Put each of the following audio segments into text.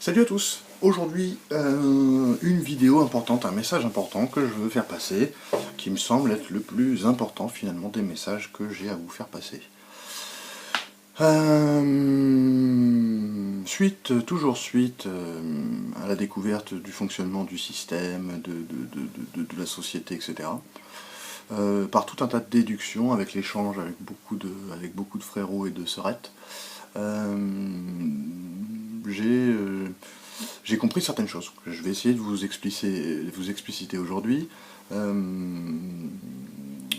Salut à tous. Aujourd'hui, une vidéo importante, un message important que je veux faire passer, qui me semble être le plus important finalement des messages que j'ai à vous faire passer. Toujours suite à la découverte du fonctionnement du système, de la société, etc. Par tout un tas de déductions, avec l'échange avec beaucoup de frérots et de sœurettes, j'ai compris certaines choses que je vais essayer de vous expliciter aujourd'hui.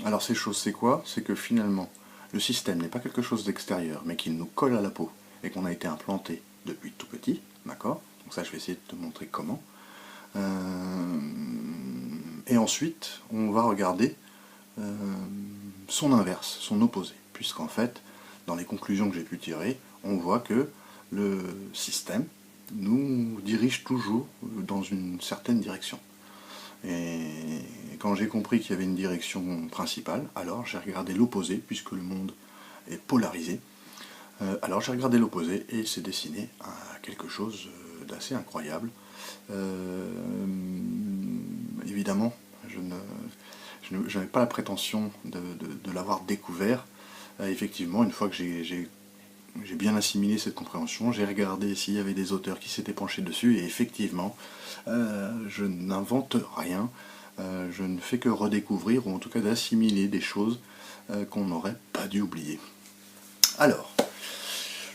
Alors ces choses, c'est quoi? C'est que finalement, le système n'est pas quelque chose d'extérieur, mais qu'il nous colle à la peau, et qu'on a été implanté depuis tout petit, d'accord? Donc ça, je vais essayer de te montrer comment. Et ensuite, on va regarder son inverse, son opposé, puisqu'en fait, dans les conclusions que j'ai pu tirer, on voit que le système nous dirige toujours dans une certaine direction. Et quand j'ai compris qu'il y avait une direction principale, alors j'ai regardé l'opposé, puisque le monde est polarisé. Alors j'ai regardé l'opposé et c'est dessiné à quelque chose d'assez incroyable. Évidemment, je n'avais pas la prétention de l'avoir découvert. Effectivement, une fois que j'ai bien assimilé cette compréhension, j'ai regardé s'il y avait des auteurs qui s'étaient penchés dessus, et effectivement, je n'invente rien, je ne fais que redécouvrir, ou en tout cas d'assimiler des choses qu'on n'aurait pas dû oublier. Alors,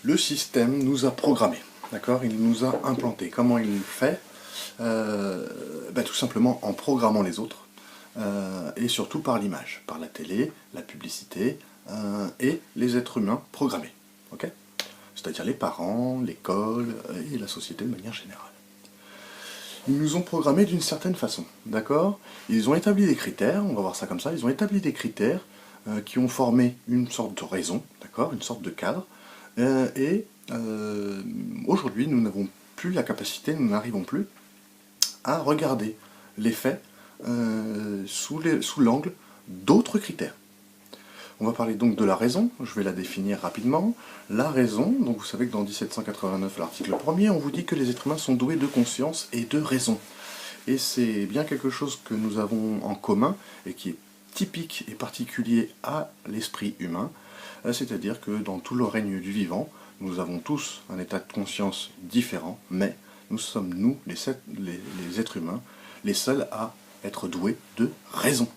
le système nous a programmés, d'accord? Il nous a implantés. Comment il le fait? Tout simplement en programmant les autres, et surtout par l'image, par la télé, la publicité, et les êtres humains programmés. Okay, c'est-à-dire les parents, l'école et la société de manière générale. Ils nous ont programmés d'une certaine façon, d'accord? Ils ont établi des critères, on va voir ça comme ça, ils ont établi des critères qui ont formé une sorte de raison, d'accord? Une sorte de cadre, aujourd'hui nous n'avons plus la capacité, nous n'arrivons plus à regarder les faits sous l'angle d'autres critères. On va parler donc de la raison, je vais la définir rapidement. La raison, donc vous savez que dans 1789, l'article 1er, on vous dit que les êtres humains sont doués de conscience et de raison. Et c'est bien quelque chose que nous avons en commun, et qui est typique et particulier à l'esprit humain, c'est-à-dire que dans tout le règne du vivant, nous avons tous un état de conscience différent, mais nous sommes, nous, les êtres humains, les seuls à être doués de raison.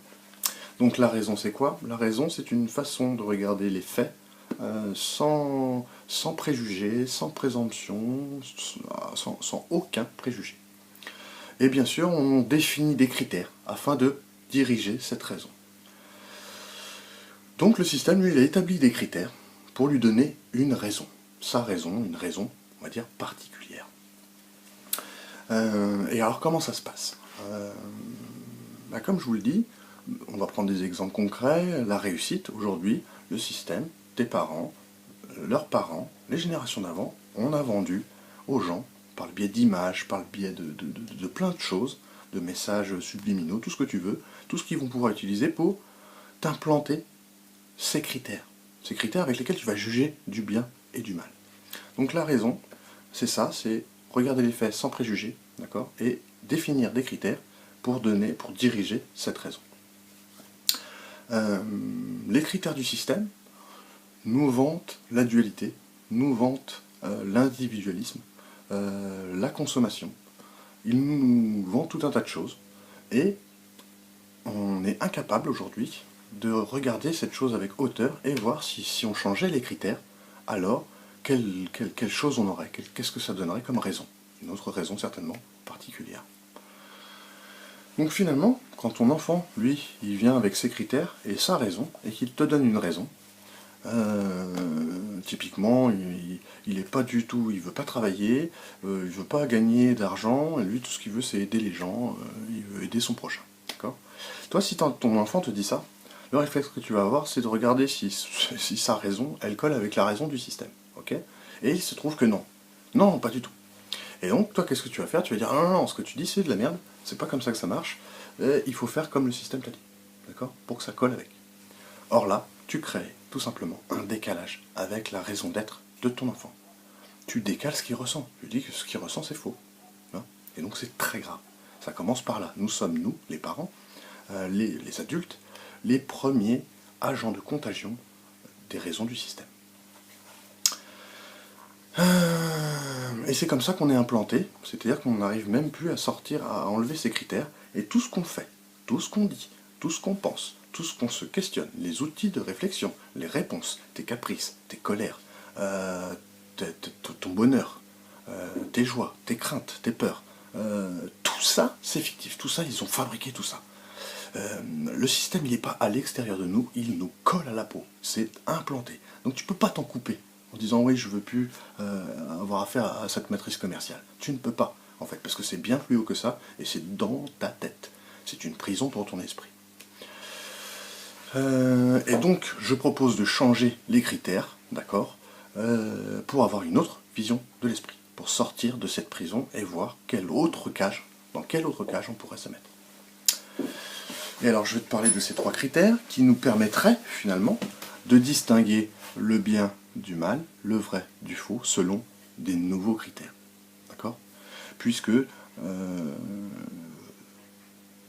Donc la raison, c'est quoi? La raison, c'est une façon de regarder les faits sans préjugés, sans présomption, sans aucun préjugé. Et bien sûr, on définit des critères afin de diriger cette raison. Donc le système, lui, il a établi des critères pour lui donner une raison. Sa raison, une raison, on va dire, particulière. Et alors, comment ça se passe? Comme je vous le dis, on va prendre des exemples concrets. La réussite, aujourd'hui, le système, tes parents, leurs parents, les générations d'avant, on a vendu aux gens, par le biais d'images, par le biais de plein de choses, de messages subliminaux, tout ce que tu veux, tout ce qu'ils vont pouvoir utiliser pour t'implanter ces critères avec lesquels tu vas juger du bien et du mal. Donc la raison, c'est ça, c'est regarder les faits sans préjugés, d'accord, et définir des critères pour diriger cette raison. Les critères du système nous vantent la dualité, nous vantent l'individualisme, la consommation. Ils nous vantent tout un tas de choses, et on est incapable aujourd'hui de regarder cette chose avec hauteur et voir si on changeait les critères, alors quelle chose on aurait, qu'est-ce que ça donnerait comme raison. Une autre raison certainement particulière. Donc finalement, quand ton enfant, lui, il vient avec ses critères et sa raison, et qu'il te donne une raison, typiquement, il est pas du tout, il veut pas travailler, il veut pas gagner d'argent, et lui tout ce qu'il veut c'est aider les gens, il veut aider son prochain. D'accord ? Toi, si ton enfant te dit ça, le réflexe que tu vas avoir, c'est de regarder si sa raison, elle colle avec la raison du système. Ok ? Et il se trouve que non. Non, pas du tout. Et donc, toi, qu'est-ce que tu vas faire? Tu vas dire, non, non, non, ce que tu dis, c'est de la merde, c'est pas comme ça que ça marche, il faut faire comme le système t'a dit. D'accord? Pour que ça colle avec. Or là, tu crées tout simplement un décalage avec la raison d'être de ton enfant. tu décales ce qu'il ressent. Tu dis que ce qu'il ressent, c'est faux. Hein. Et donc c'est très grave. Ça commence par là. Nous sommes, nous, les parents, les adultes, les premiers agents de contagion des raisons du système. Et c'est comme ça qu'on est implanté, c'est-à-dire qu'on n'arrive même plus à sortir, à enlever ces critères, et tout ce qu'on fait, tout ce qu'on dit, tout ce qu'on pense, tout ce qu'on se questionne, les outils de réflexion, les réponses, tes caprices, tes colères, ton bonheur, tes joies, tes craintes, tes peurs, tout ça, c'est fictif, tout ça, ils ont fabriqué tout ça. Le système, il n'est pas à l'extérieur de nous, il nous colle à la peau, c'est implanté. Donc tu ne peux pas t'en couper en disant oui, je veux plus avoir affaire à cette matrice commerciale. Tu ne peux pas, en fait, parce que c'est bien plus haut que ça, et c'est dans ta tête. C'est une prison pour ton esprit. Et donc, je propose de changer les critères, d'accord, pour avoir une autre vision de l'esprit, pour sortir de cette prison et voir dans quelle autre cage on pourrait se mettre. Et alors, je vais te parler de ces 3 critères qui nous permettraient, finalement, de distinguer le bien du mal, le vrai du faux, selon des nouveaux critères. D'accord ? Puisque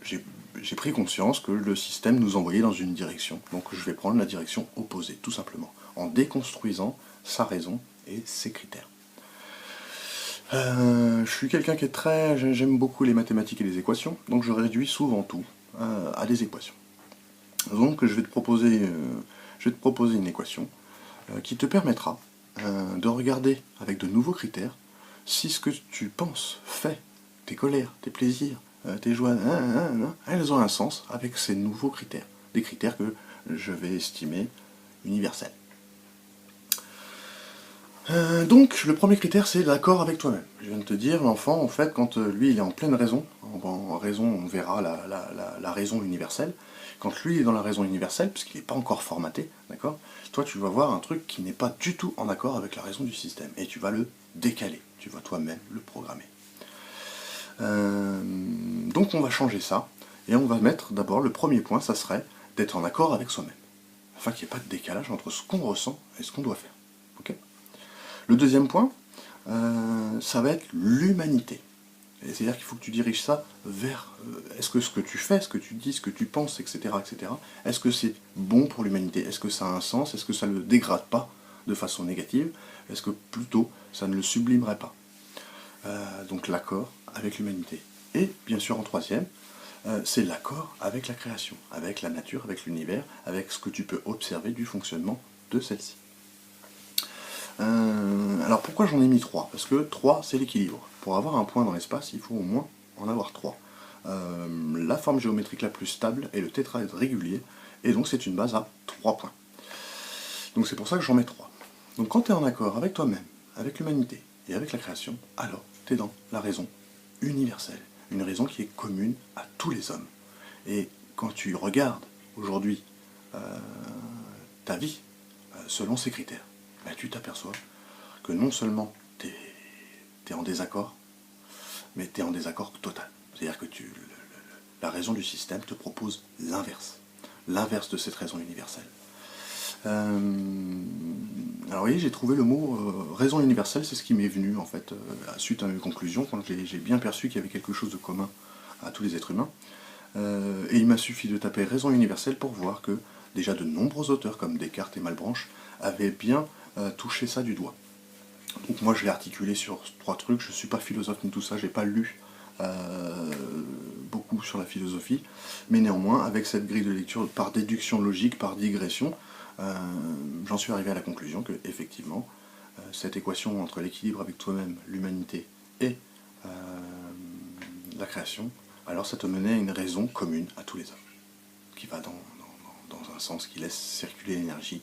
j'ai pris conscience que le système nous envoyait dans une direction, donc je vais prendre la direction opposée, tout simplement, en déconstruisant sa raison et ses critères. Je suis quelqu'un qui est j'aime beaucoup les mathématiques et les équations, donc je réduis souvent tout à des équations. Donc je vais te proposer une équation qui te permettra de regarder avec de nouveaux critères si ce que tu penses, fais, tes colères, tes plaisirs, tes joies, elles ont un sens avec ces nouveaux critères, des critères que je vais estimer universels. Donc, le premier critère, c'est l'accord avec toi-même. Je viens de te dire, l'enfant, en fait, quand lui, il est en pleine raison, en raison, on verra la raison universelle, quand lui est dans la raison universelle, parce qu'il n'est pas encore formaté, d'accord, toi, tu vas voir un truc qui n'est pas du tout en accord avec la raison du système, et tu vas le décaler, tu vas toi-même le programmer. Donc, on va changer ça, et on va mettre d'abord, le premier point, ça serait d'être en accord avec soi-même, afin qu'il n'y ait pas de décalage entre ce qu'on ressent et ce qu'on doit faire. Ok ? Le deuxième point, ça va être l'humanité. C'est-à-dire qu'il faut que tu diriges ça vers est-ce que ce que tu fais, ce que tu dis, ce que tu penses, etc., est-ce que c'est bon pour l'humanité? Est-ce que ça a un sens? Est-ce que ça ne le dégrade pas de façon négative? Est-ce que plutôt ça ne le sublimerait pas? Donc l'accord avec l'humanité. Et bien sûr en troisième, c'est l'accord avec la création, avec la nature, avec l'univers, avec ce que tu peux observer du fonctionnement de celle-ci. Alors pourquoi j'en ai mis 3? Parce que 3 c'est l'équilibre. Pour avoir un point dans l'espace, il faut au moins en avoir 3. La forme géométrique la plus stable est le tétraèdre régulier, et donc c'est une base à 3 points. Donc c'est pour ça que j'en mets 3. Donc quand tu es en accord avec toi-même, avec l'humanité et avec la création, alors tu es dans la raison universelle, une raison qui est commune à tous les hommes. Et quand tu regardes aujourd'hui ta vie selon ces critères, ben, tu t'aperçois que non seulement tu es en désaccord, mais tu es en désaccord total. C'est-à-dire que la raison du système te propose l'inverse de cette raison universelle. Alors vous voyez, j'ai trouvé le mot raison universelle, c'est ce qui m'est venu en fait suite à mes conclusions, quand j'ai bien perçu qu'il y avait quelque chose de commun à tous les êtres humains. Et il m'a suffi de taper raison universelle pour voir que déjà de nombreux auteurs comme Descartes et Malebranche avaient bien touché ça du doigt. Donc moi je l'ai articulé sur 3 trucs, je ne suis pas philosophe ni tout ça, j'ai pas lu beaucoup sur la philosophie, mais néanmoins avec cette grille de lecture par déduction logique, par digression, j'en suis arrivé à la conclusion que effectivement cette équation entre l'équilibre avec toi-même, l'humanité et la création, alors ça te menait à une raison commune à tous les hommes, qui va dans un sens qui laisse circuler l'énergie,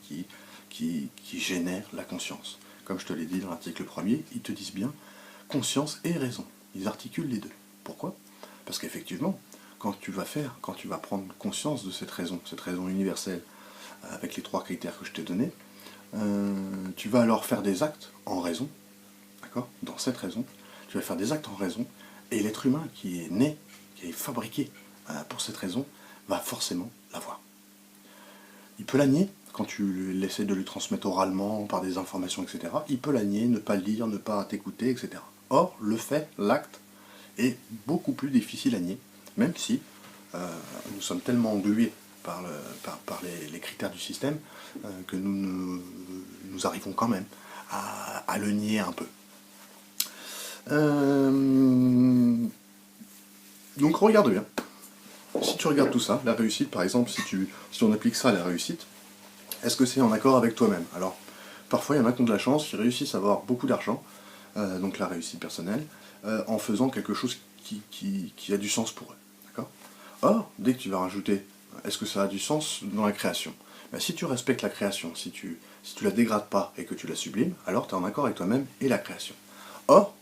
qui génère la conscience. Comme je te l'ai dit dans l'article premier, ils te disent bien conscience et raison. Ils articulent les deux. Pourquoi? Parce qu'effectivement, quand tu vas prendre conscience de cette raison universelle, avec les 3 critères que je t'ai donnés, tu vas alors faire des actes en raison, d'accord? Dans cette raison, tu vas faire des actes en raison, et l'être humain qui est né, qui est fabriqué pour cette raison, va forcément l'avoir. Il peut la nier quand tu essaies de lui transmettre oralement, par des informations, etc., il peut la nier, ne pas lire, ne pas t'écouter, etc. Or, le fait, l'acte, est beaucoup plus difficile à nier, même si nous sommes tellement englués par les critères du système que nous arrivons quand même à le nier un peu. Donc regarde bien. Si tu regardes tout ça, la réussite par exemple, si on applique ça à la réussite, est-ce que c'est en accord avec toi-même? Alors, parfois il y en a qui ont de la chance, qui réussissent à avoir beaucoup d'argent, donc la réussite personnelle, en faisant quelque chose qui a du sens pour eux. D'accord? Or, dès que tu vas rajouter, est-ce que ça a du sens dans la création? Ben, si tu respectes la création, si tu la dégrades pas et que tu la sublimes, alors tu es en accord avec toi-même et la création. Or,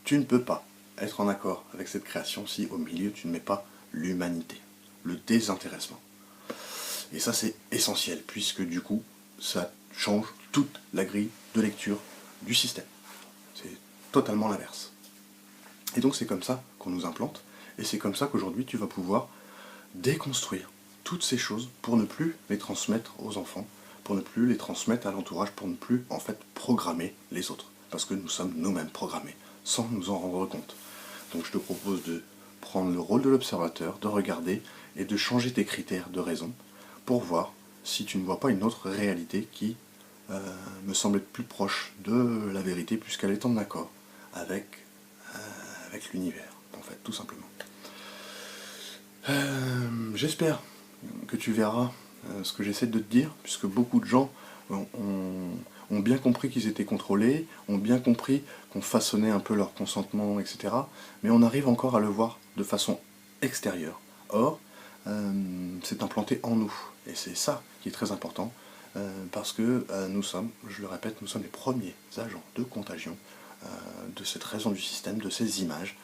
tu ne peux pas être en accord avec cette création si au milieu tu ne mets pas l'humanité, le désintéressement. Et ça c'est essentiel, puisque du coup, ça change toute la grille de lecture du système. C'est totalement l'inverse. Et donc c'est comme ça qu'on nous implante, et c'est comme ça qu'aujourd'hui tu vas pouvoir déconstruire toutes ces choses pour ne plus les transmettre aux enfants, pour ne plus les transmettre à l'entourage, pour ne plus en fait programmer les autres. Parce que nous sommes nous-mêmes programmés, sans nous en rendre compte. Donc je te propose de prendre le rôle de l'observateur, de regarder et de changer tes critères de raison pour voir si tu ne vois pas une autre réalité qui me semble être plus proche de la vérité puisqu'elle est en accord avec l'univers, en fait, tout simplement. J'espère que tu verras ce que j'essaie de te dire, puisque beaucoup de gens ont bien compris qu'ils étaient contrôlés, ont bien compris qu'on façonnait un peu leur consentement, etc. Mais on arrive encore à le voir de façon extérieure. Or, c'est implanté en nous. Et c'est ça qui est très important, parce que nous sommes, je le répète, nous sommes les premiers agents de contagion de cette raison du système, de ces images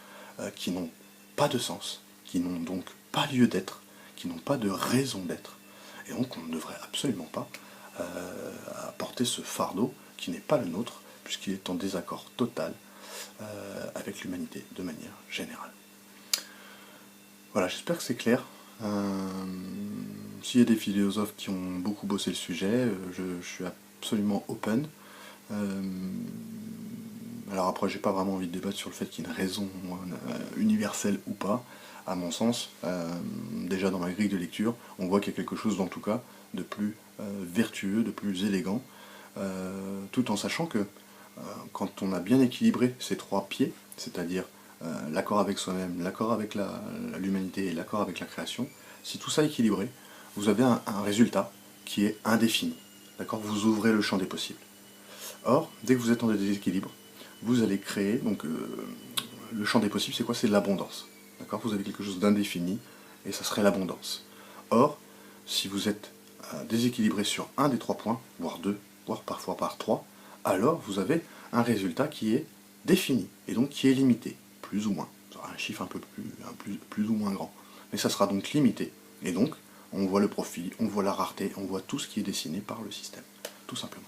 qui n'ont pas de sens, qui n'ont donc pas lieu d'être, qui n'ont pas de raison d'être. Et donc on ne devrait absolument pas porter ce fardeau qui n'est pas le nôtre, puisqu'il est en désaccord total avec l'humanité de manière générale. Voilà, j'espère que c'est clair. S'il y a des philosophes qui ont beaucoup bossé le sujet, je suis absolument open. Alors après, j'ai pas vraiment envie de débattre sur le fait qu'il y ait une raison universelle ou pas. À mon sens, déjà dans ma grille de lecture, on voit qu'il y a quelque chose, en tout cas, de plus vertueux, de plus élégant, tout en sachant que quand on a bien équilibré ces trois pieds, c'est-à-dire l'accord avec soi-même, l'accord avec l'humanité et l'accord avec la création, si tout ça est équilibré, vous avez un résultat qui est indéfini. D'accord? Vous ouvrez le champ des possibles. Or, dès que vous êtes en déséquilibre, vous allez créer, donc le champ des possibles, c'est quoi? C'est l'abondance. D'accord? Vous avez quelque chose d'indéfini, et ça serait l'abondance. Or, si vous êtes déséquilibré sur un des trois points, voire deux, voire parfois par trois, alors vous avez un résultat qui est défini, et donc qui est limité, plus ou moins. Ça aura un chiffre un peu plus ou moins grand. Mais ça sera donc limité, et donc on voit le profit, on voit la rareté, on voit tout ce qui est dessiné par le système, tout simplement.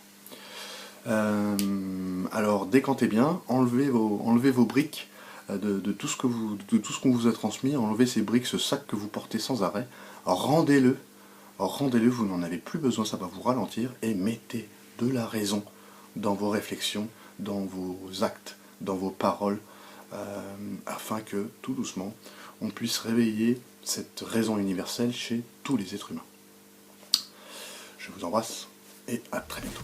Alors décantez bien, enlevez vos briques de tout ce qu'on vous a transmis, enlevez ces briques, ce sac que vous portez sans arrêt, rendez-le, vous n'en avez plus besoin, ça va vous ralentir, et mettez de la raison dans vos réflexions, dans vos actes, dans vos paroles, afin que, tout doucement, on puisse réveiller cette raison universelle chez tous les êtres humains. Je vous embrasse, et à très bientôt.